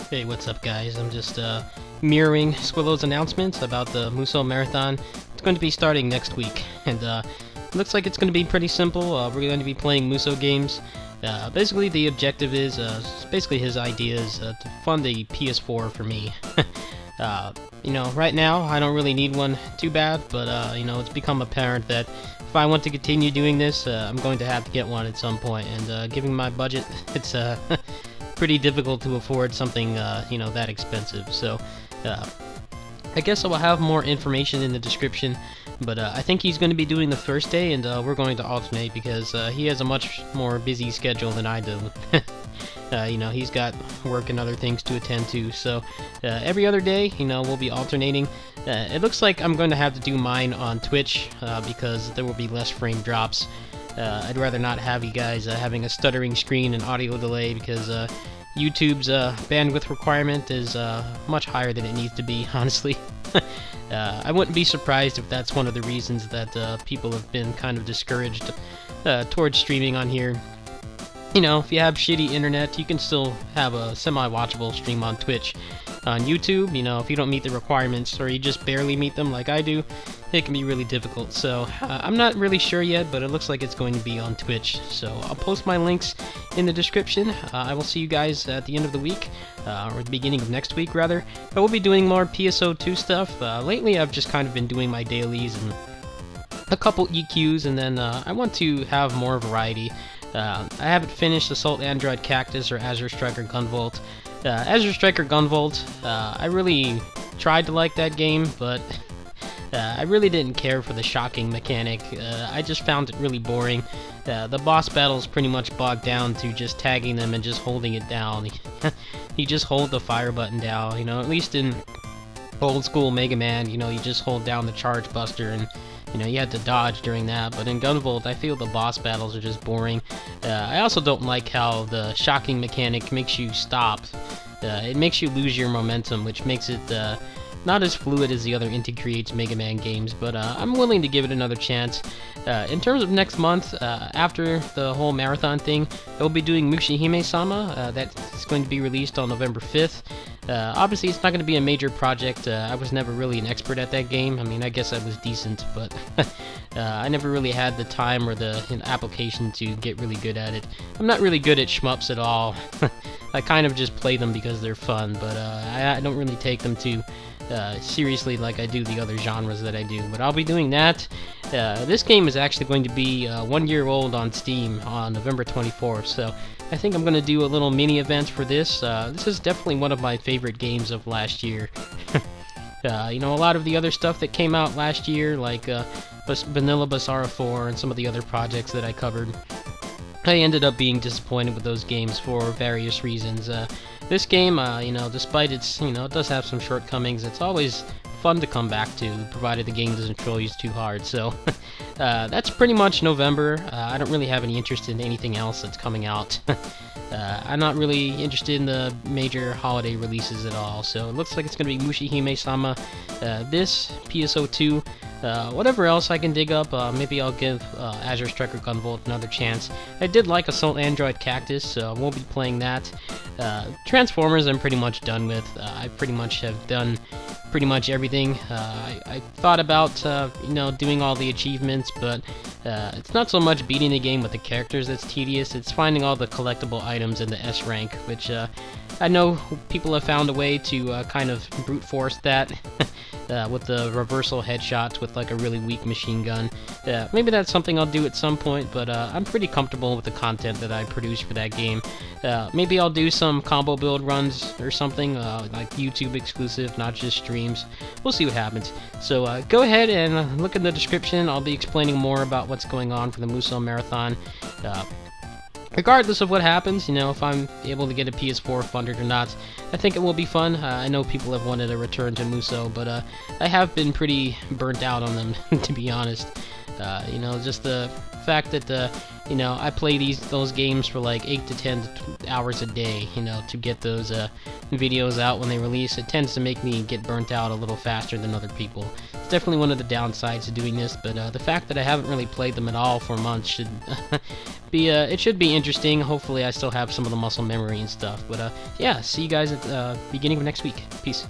Hey, what's up, guys? I'm just mirroring Swillo's announcements about the Musou Marathon. It's going to be starting next week, and looks like it's going to be pretty simple. We're going to be playing Musou games. Basically, the objective is, basically his idea is to fund a PS4 for me. Right now, I don't really need one too bad, but, it's become apparent that if I want to continue doing this, I'm going to have to get one at some point, and given my budget, it's pretty difficult to afford something, that expensive. So, I guess I will have more information in the description, but I think he's going to be doing the first day, and we're going to alternate because he has a much more busy schedule than I do. He's got work and other things to attend to, so every other day, we'll be alternating. It looks like I'm going to have to do mine on Twitch because there will be less frame drops. I'd rather not have you guys having a stuttering screen and audio delay because YouTube's bandwidth requirement is much higher than it needs to be, honestly. I wouldn't be surprised if that's one of the reasons that people have been kind of discouraged towards streaming on here. If you have shitty internet, you can still have a semi-watchable stream on Twitch. On YouTube, if you don't meet the requirements or you just barely meet them like I do, it can be really difficult. So I'm not really sure yet, but it looks like it's going to be on Twitch. So I'll post my links in the description. I will see you guys at the end of the week, or the beginning of next week rather. I will be doing more PSO2 stuff. Lately I've just kind of been doing my dailies and a couple EQs, and then I want to have more variety. I haven't finished Assault Android Cactus or Azure Striker Gunvolt. Azure Striker Gunvolt, I really tried to like that game, but I really didn't care for the shocking mechanic. I just found it really boring. The boss battles pretty much bogged down to just tagging them and just holding it down. You just hold the fire button down, at least in old school Mega Man, you just hold down the charge buster and you had to dodge during that. But in Gunvolt, I feel the boss battles are just boring. I also don't like how the shocking mechanic makes you stop. It makes you lose your momentum, which makes it not as fluid as the other Inti Creates Mega Man games, but I'm willing to give it another chance. In terms of next month, after the whole marathon thing, I will be doing Mushihime-sama. That's going to be released on November 5th. Obviously, it's not going to be a major project. I was never really an expert at that game. I mean, I guess I was decent, but I never really had the time or the application to get really good at it. I'm not really good at shmups at all. I kind of just play them because they're fun, but I don't really take them too seriously like I do the other genres that I do. But I'll be doing that. This game is actually going to be 1 year old on Steam on November 24th, so I think I'm going to do a little mini event for this. This is definitely one of my favorite games of last year. A lot of the other stuff that came out last year, like Vanilla BASARA 4 and some of the other projects that I covered, I ended up being disappointed with those games for various reasons. This game, despite its, it does have some shortcomings, it's always fun to come back to, provided the game doesn't troll you too hard. So that's pretty much November. I don't really have any interest in anything else that's coming out. I'm not really interested in the major holiday releases at all, so it looks like it's going to be Mushihime-sama, this, PSO2, whatever else I can dig up. Maybe I'll give Azure Striker Gunvolt another chance. I did like Assault Android Cactus, so we'll be playing that. Transformers I'm pretty much done with. I pretty much have done pretty much everything. I thought about, doing all the achievements, but it's not so much beating the game with the characters that's tedious, it's finding all the collectible items in the S rank, which I know people have found a way to kind of brute force that with the reversal headshots with like a really weak machine gun. Maybe that's something I'll do at some point, but I'm pretty comfortable with the content that I produce for that game. Maybe I'll do some combo build runs or something, like YouTube exclusive, not just streams. We'll see what happens. So go ahead and look in the description. I'll be explaining more about what's going on for the Musou Marathon. Regardless of what happens, if I'm able to get a PS4 funded or not, I think it will be fun. I know people have wanted a return to Musou, but I have been pretty burnt out on them, to be honest. Just the fact that I play those games for like 8 to 10 hours a day, to get those videos out when they release. It tends to make me get burnt out a little faster than other people. It's definitely one of the downsides to doing this, but the fact that I haven't really played them at all for months should be it should be interesting. Hopefully I still have some of the muscle memory and stuff. But yeah, see you guys at the beginning of next week. Peace.